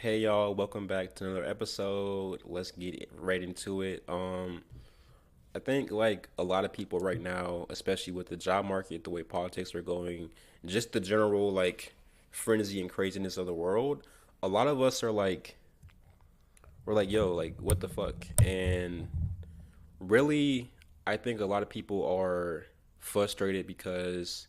Hey y'all, welcome back to another episode. Let's get right into it. I think like a lot of people right now, especially with the job market, the way politics are going, just the general like frenzy and craziness of the world, a lot of us are like we're like, yo, like what the fuck? And really I think a lot of people are frustrated because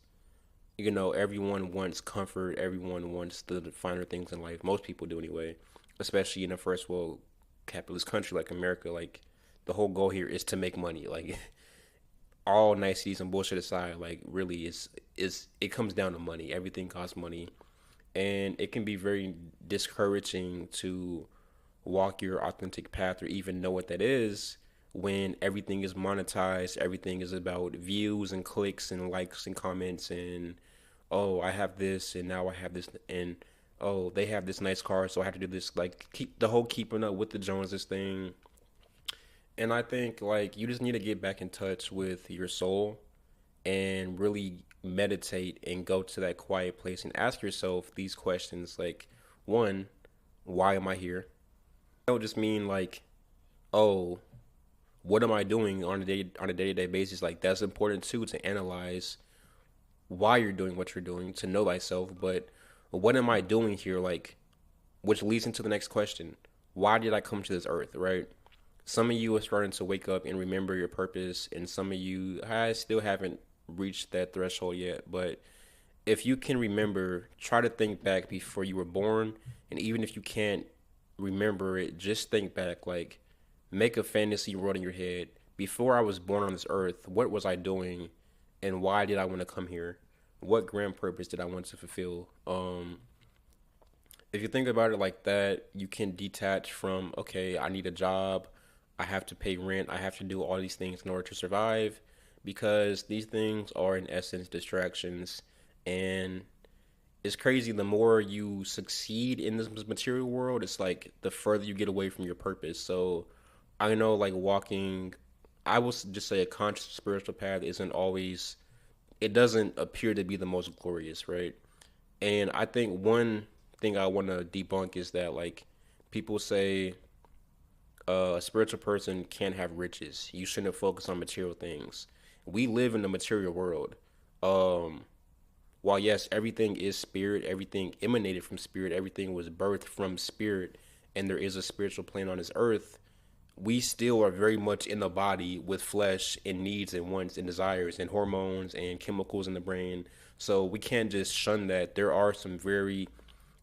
everyone wants comfort, everyone wants the finer things in life. Most people do anyway, especially in a first world capitalist country like America. Like the whole goal here is to make money. Like all niceties and bullshit aside, like really is it comes down to money. Everything costs money. And it can be very discouraging to walk your authentic path or even know what that is when everything is monetized, everything is about views and clicks and likes and comments and oh, I have this and now I have this and oh, they have this nice car, so I have to do this. Like keep the whole keeping up with the Joneses thing. And I think like you just need to get back in touch with your soul and really meditate and go to that quiet place and ask yourself these questions like one, why am I here? I don't just mean like, oh, what am I doing on a day-to-day basis? Like that's important too to analyze why you're doing what you're doing, to know thyself, but what am I doing here? Like, which leads into the next question. Why did I come to this earth, right? Some of you are starting to wake up and remember your purpose, and some of you, I still haven't reached that threshold yet. But if you can remember, try to think back before you were born, and even if you can't remember it, just think back. Like, make a fantasy world in your head. Before I was born on this earth, what was I doing, and why did I want to come here? What grand purpose did I want to fulfill? If you think about it like that, you can detach from, okay, I need a job, I have to pay rent, I have to do all these things in order to survive, because these things are, in essence, distractions. And it's crazy, the more you succeed in this material world, it's like the further you get away from your purpose. So I know, like, walking, I will just say a conscious spiritual path isn't always, it doesn't appear to be the most glorious, right? And I think one thing I want to debunk is that like people say a spiritual person can't have riches. You shouldn't focus on material things. We live in the material world. Um, while yes, everything is spirit, everything emanated from spirit, everything was birthed from spirit, and there is a spiritual plane on this earth, we still are very much in the body with flesh and needs and wants and desires and hormones and chemicals in the brain. So we can't just shun that. There are some very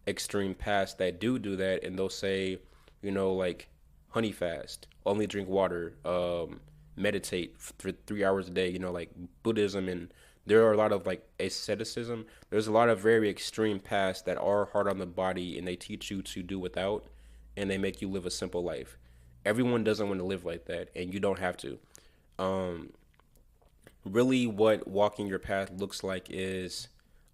extreme paths that do that, and they'll say, like honey fast, only drink water, meditate for 3 hours a day. Like Buddhism, and there are a lot of like asceticism. There's a lot of very extreme paths that are hard on the body, and they teach you to do without, and they make you live a simple life. Everyone doesn't want to live like that, and you don't have to. Um, Really, what walking your path looks like is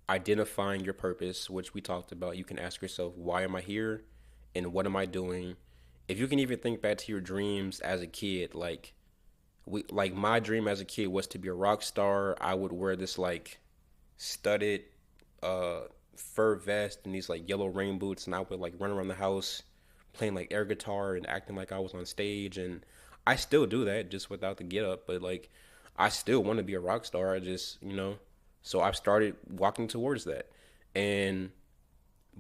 identifying your purpose, which we talked about. You can ask yourself, why am I here? And what am I doing? If you can even think back to your dreams as a kid, like my dream as a kid was to be a rock star. I would wear this like studded uh fur vest and these like yellow rain boots, and I would like run around the house playing like air guitar and acting like I was on stage. And I still do that, just without the get up, but like I still want to be a rock star. I just, so I've started walking towards that. And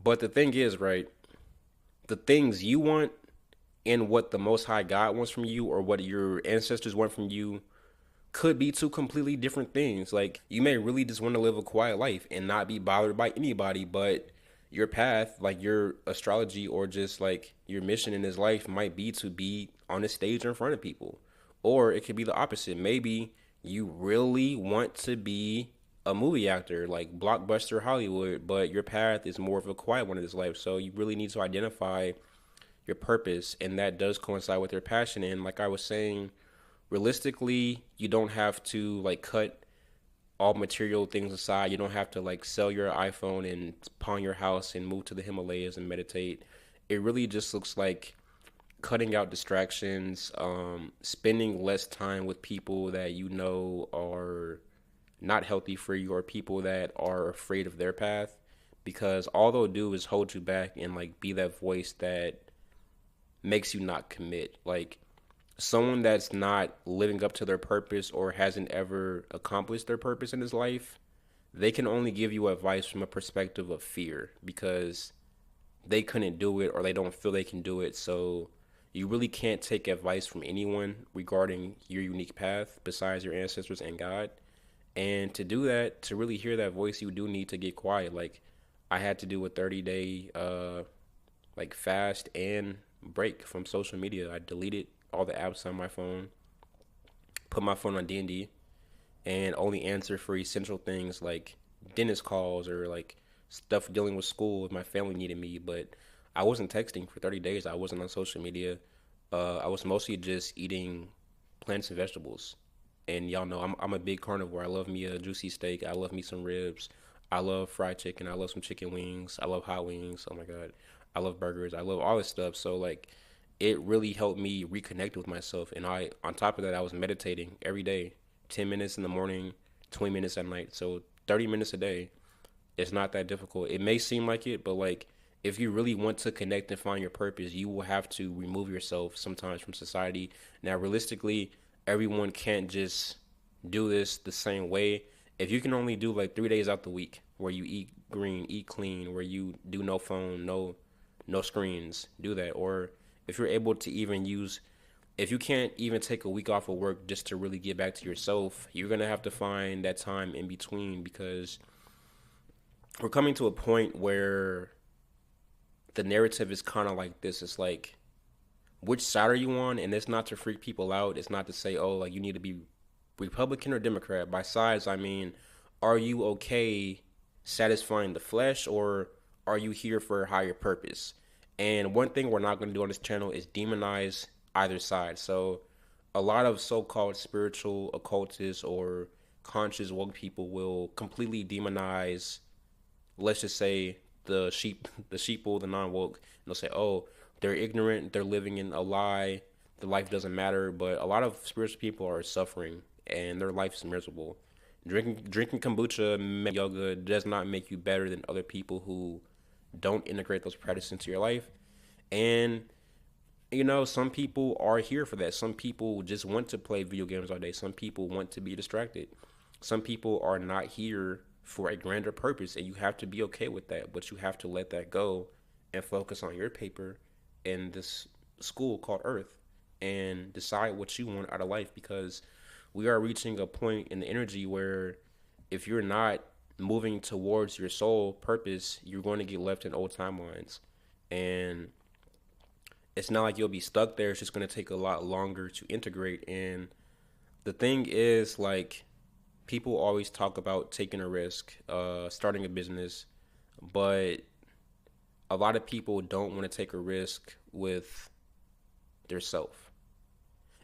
but the thing is, right, the things you want and what the most high God wants from you or what your ancestors want from you could be two completely different things. Like you may really just want to live a quiet life and not be bothered by anybody, but your path, like your astrology or just like your mission in this life might be to be on a stage in front of people. Or it could be the opposite. Maybe you really want to be a movie actor, like blockbuster Hollywood, but your path is more of a quiet one in this life. So you really need to identify your purpose, and that does coincide with your passion. And like I was saying, realistically, you don't have to like cut all material things aside. You don't have to like sell your iPhone and pawn your house and move to the Himalayas and meditate. It really just looks like cutting out distractions, spending less time with people that you know are not healthy for you or people that are afraid of their path. because all they'll do is hold you back and like be that voice that makes you not commit. Like someone that's not living up to their purpose or hasn't ever accomplished their purpose in his life, they can only give you advice from a perspective of fear because they couldn't do it or they don't feel they can do it. So you really can't take advice from anyone regarding your unique path besides your ancestors and God. And to do that, to really hear that voice, you do need to get quiet. Like I had to do a 30-day like fast and break from social media. I deleted all the apps on my phone, put my phone on D&D, and only answer for essential things like dentist calls or like stuff dealing with school if my family needed me. But I wasn't texting for 30 days. I wasn't on social media. I was mostly just eating plants and vegetables. And y'all know I'm a big carnivore. I love me a juicy steak. I love me some ribs. I love fried chicken. I love some chicken wings. I love hot wings. Oh my god. I love burgers. I love all this stuff. So like it really helped me reconnect with myself. And I on top of that I was meditating every day. 10 minutes in the morning, 20 minutes at night. So 30 minutes a day. It's not that difficult. It may seem like it, but like if you really want to connect and find your purpose, you will have to remove yourself sometimes from society. Now, realistically, everyone can't just do this the same way. If you can only do like 3 days out the week where you eat green, eat clean, where you do no phone, no screens, do that. Or if you're able to even use if you can't even take a week off of work just to really get back to yourself, you're gonna have to find that time in between because we're coming to a point where the narrative is kind of like this. It's like, which side are you on? And it's not to freak people out. It's not to say, oh, like you need to be Republican or Democrat. By sides, I mean, are you okay satisfying the flesh or are you here for a higher purpose? And one thing we're not going to do on this channel is demonize either side. So a lot of so-called spiritual occultists or conscious woke people will completely demonize, let's just say the sheeple, the non-woke. And they'll say, oh, they're ignorant, they're living in a lie, the life doesn't matter. But a lot of spiritual people are suffering and their life is miserable. Drinking kombucha, yoga does not make you better than other people who don't integrate those practices into your life. And some people are here for that. Some people just want to play video games all day. Some people want to be distracted. Some people are not here for a grander purpose, and you have to be okay with that. But you have to let that go and focus on your paper in this school called Earth and decide what you want out of life, because we are reaching a point in the energy where if you're not moving towards your soul purpose, you're going to get left in old timelines. And it's not like you'll be stuck there. It's just going to take a lot longer to integrate. And the thing is, like, people always talk about taking a risk, starting a business, but a lot of people don't want to take a risk with their self.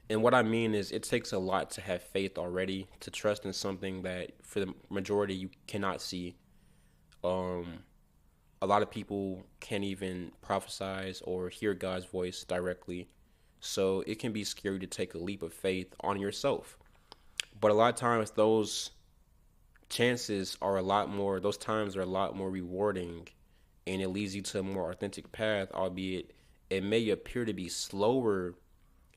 And what I mean is, it takes a lot to have faith already, to trust in something that for the majority you cannot see. A lot of people can't even prophesize or hear God's voice directly. So it can be scary to take a leap of faith on yourself. But a lot of times those times are a lot more rewarding, and it leads you to a more authentic path, albeit it may appear to be slower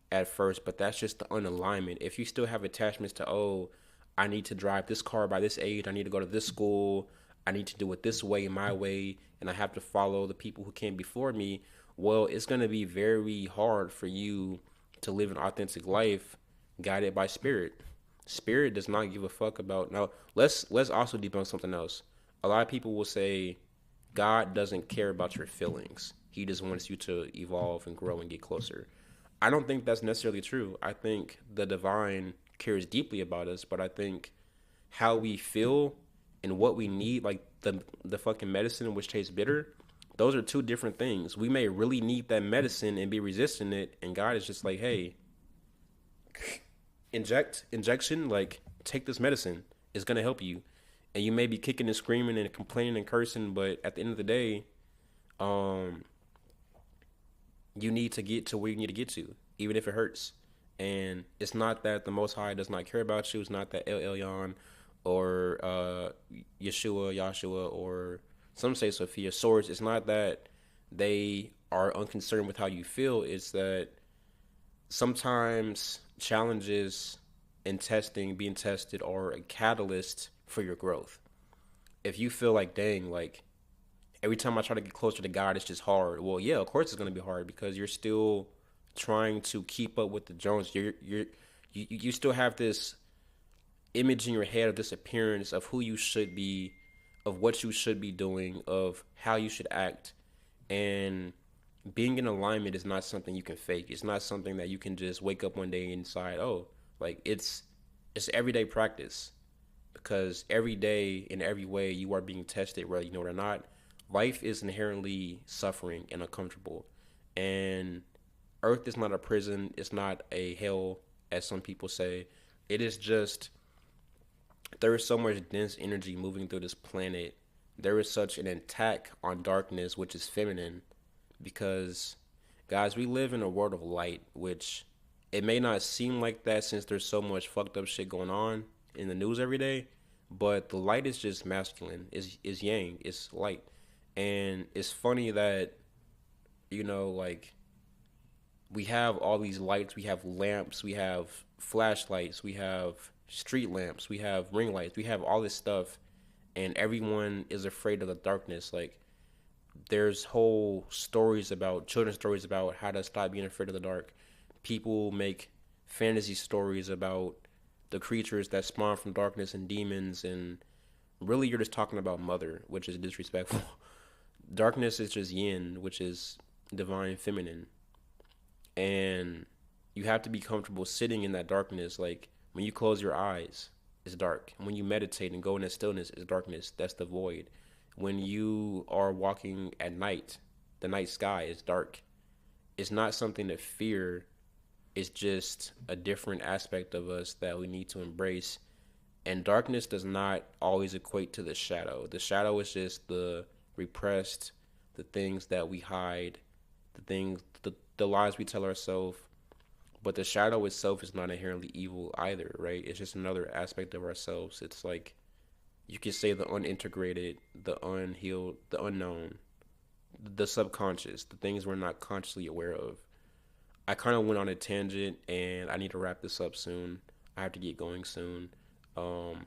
at first, but that's just the unalignment. If you still have attachments to, oh, I need to drive this car by this age, I need to go to this school, I need to do it this way, my way, and I have to follow the people who came before me, well, it's going to be very hard for you to live an authentic life guided by spirit. Spirit does not give a fuck about. Now, let's also debunk something else. A lot of people will say God doesn't care about your feelings. He just wants you to evolve and grow and get closer. I don't think that's necessarily true. I think the divine cares deeply about us, but I think how we feel and what we need, like the fucking medicine which tastes bitter, those are two different things. We may really need that medicine and be resistant it, and God is just like, hey, injection, like take this medicine. It's gonna help you. And you may be kicking and screaming and complaining and cursing, but at the end of the day, you need to get to where you need to get to, even if it hurts. And it's not that the Most High does not care about you. It's not that El Elyon or Yeshua, or some say Sophia swords. It's not that they are unconcerned with how you feel. It's that sometimes challenges and testing, being tested, are a catalyst for your growth. If you feel like, dang, like every time I try to get closer to God, it's just hard. Well, yeah, of course it's gonna be hard because you're still trying to keep up with the Jones. You still have this image in your head of this appearance of who you should be, of what you should be doing, of how you should act, and being in alignment is not something you can fake. It's not something that you can just wake up one day and decide, oh, like it's everyday practice because every day in every way you are being tested, whether you know it or not. Life is inherently suffering and uncomfortable, and Earth is not a prison. It's not a hell, as some people say. It is just there is so much dense energy moving through this planet. There is such an attack on darkness, which is feminine, because, guys, we live in a world of light, which it may not seem like that since there's so much fucked up shit going on in the news every day, but the light is just masculine, is yang, it's light. And it's funny that, like we have all these lights, we have lamps, we have flashlights, we have street lamps, we have ring lights, we have all this stuff, and everyone is afraid of the darkness. Like there's whole stories about children's stories about how to stop being afraid of the dark. People make fantasy stories about the creatures that spawn from darkness and demons, and really you're just talking about mother, which is disrespectful. Darkness is just yin, which is divine feminine, and you have to be comfortable sitting in that darkness. Like when you close your eyes, it's dark. When you meditate and go in that stillness, it's darkness. That's the void. When you are walking at night, the night sky is dark. It's not something to fear. It's just a different aspect of us that we need to embrace. And darkness does not always equate to the shadow. The shadow is just the repressed, the things that we hide, the lies we tell ourselves. But the shadow itself is not inherently evil either, right? It's just another aspect of ourselves. It's like you could say the unintegrated, the unhealed, the unknown, the subconscious, the things we're not consciously aware of. I kind of went on a tangent, and I need to wrap this up soon. I have to get going soon. Um,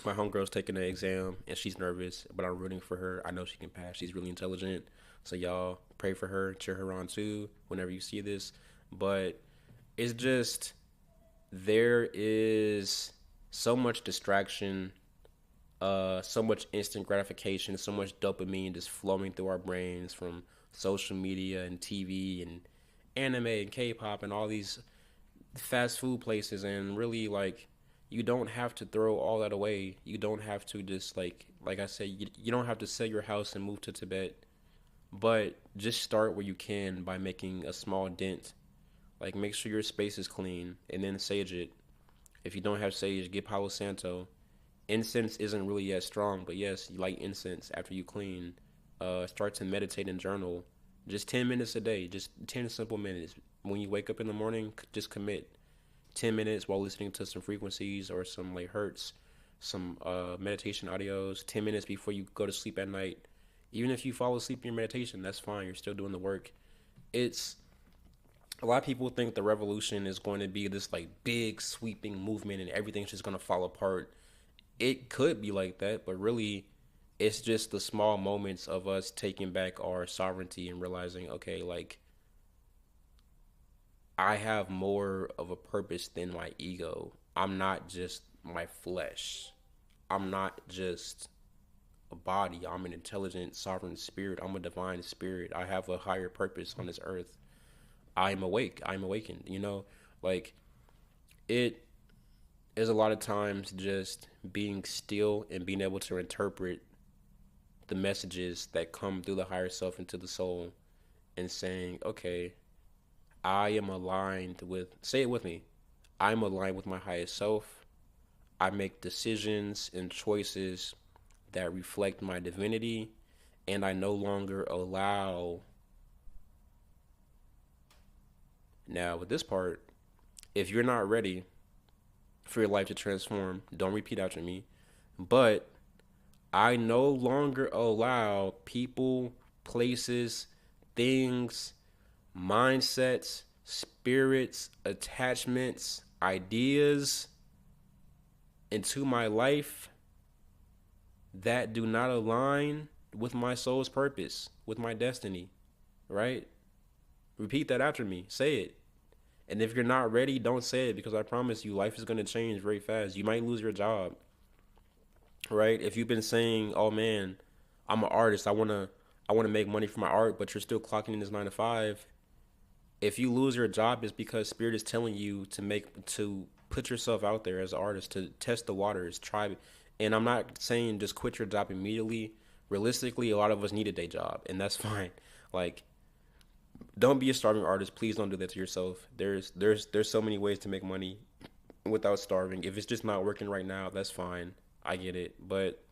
my homegirl's taking an exam, and she's nervous, but I'm rooting for her. I know she can pass. She's really intelligent. So y'all pray for her, cheer her on too. Whenever you see this, but it's just there is so much distraction, so much instant gratification, so much dopamine just flowing through our brains from social media and TV and anime and K-pop and all these fast food places, and really like you don't have to throw all that away. You don't have to just like I said, you don't have to sell your house and move to Tibet, but just start where you can by making a small dent. Like make sure your space is clean and then sage it. If you don't have sage, get Palo Santo. Incense isn't really as strong, but yes, you light incense after you clean. Start to meditate and journal. Just 10 minutes a day, just 10 simple minutes. When you wake up in the morning, just commit 10 minutes while listening to some frequencies or some like hertz, some meditation audios, 10 minutes before you go to sleep at night. Even if you fall asleep in your meditation, that's fine. You're still doing the work. It's a lot of people think the revolution is going to be this like big sweeping movement and everything's just going to fall apart. It could be like that, but really it's just the small moments of us taking back our sovereignty and realizing, okay, like I have more of a purpose than my ego. I'm not just my flesh. I'm not just a body. I'm an intelligent, sovereign spirit. I'm a divine spirit. I have a higher purpose on this earth. I'm awake. I'm awakened. Like it is a lot of times just being still and being able to interpret the messages that come through the higher self into the soul and saying, okay, I am aligned with, say it with me, I'm aligned with my highest self. I make decisions and choices that reflect my divinity, and I no longer allow. Now, with this part, if you're not ready for your life to transform, don't repeat after me. But I no longer allow people, places, things, mindsets, spirits, attachments, ideas into my life that do not align with my soul's purpose, with my destiny, right? Repeat that after me. Say it. And if you're not ready, don't say it because I promise you, life is going to change very fast. You might lose your job, right? If you've been saying, "Oh man, I'm an artist. I want to make money from my art," but you're still clocking in this 9 to 5. If you lose your job, it's because spirit is telling you to put yourself out there as an artist, to test the waters, try. And I'm not saying just quit your job immediately. Realistically, a lot of us need a day job, and that's fine. Like, don't be a starving artist. Please don't do that to yourself. There's so many ways to make money without starving. If it's just not working right now, that's fine. I get it, but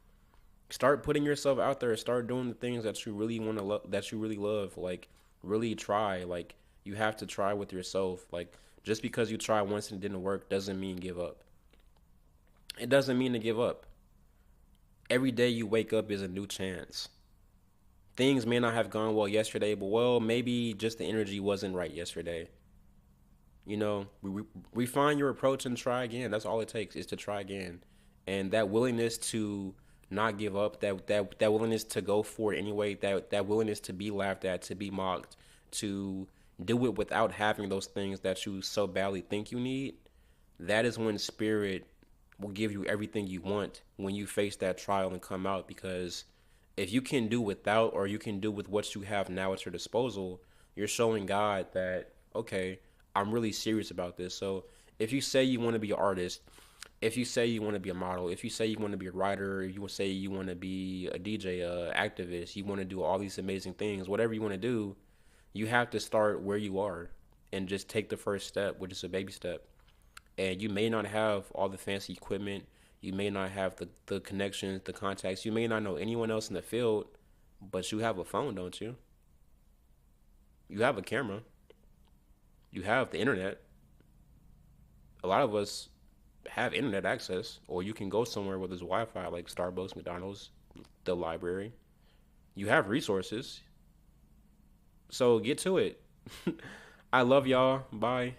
start putting yourself out there. Start doing the things that you really want to love, that you really love. Like, really try. Like, you have to try with yourself. Like, just because you try once and it didn't work doesn't mean give up. It doesn't mean to give up. Every day you wake up is a new chance. Things may not have gone well yesterday, but well, maybe just the energy wasn't right yesterday. Refine your approach and try again. That's all it takes is to try again. And that willingness to not give up, that willingness to go for it anyway, that willingness to be laughed at, to be mocked, to do it without having those things that you so badly think you need, that is when spirit will give you everything you want when you face that trial and come out. Because if you can do without, or you can do with what you have now at your disposal, you're showing God that, okay, I'm really serious about this. So if you say you want to be an artist, if you say you want to be a model, if you say you want to be a writer, if you say you want to be a DJ, a activist, you want to do all these amazing things, whatever you want to do, you have to start where you are and just take the first step, which is a baby step. And you may not have all the fancy equipment, you may not have the connections, the contacts, you may not know anyone else in the field, but you have a phone, don't you? You have a camera, you have the internet. A lot of us have internet access, or you can go somewhere where there's Wi-Fi, like Starbucks, McDonald's, the library. You have resources, so get to it. I love y'all. Bye.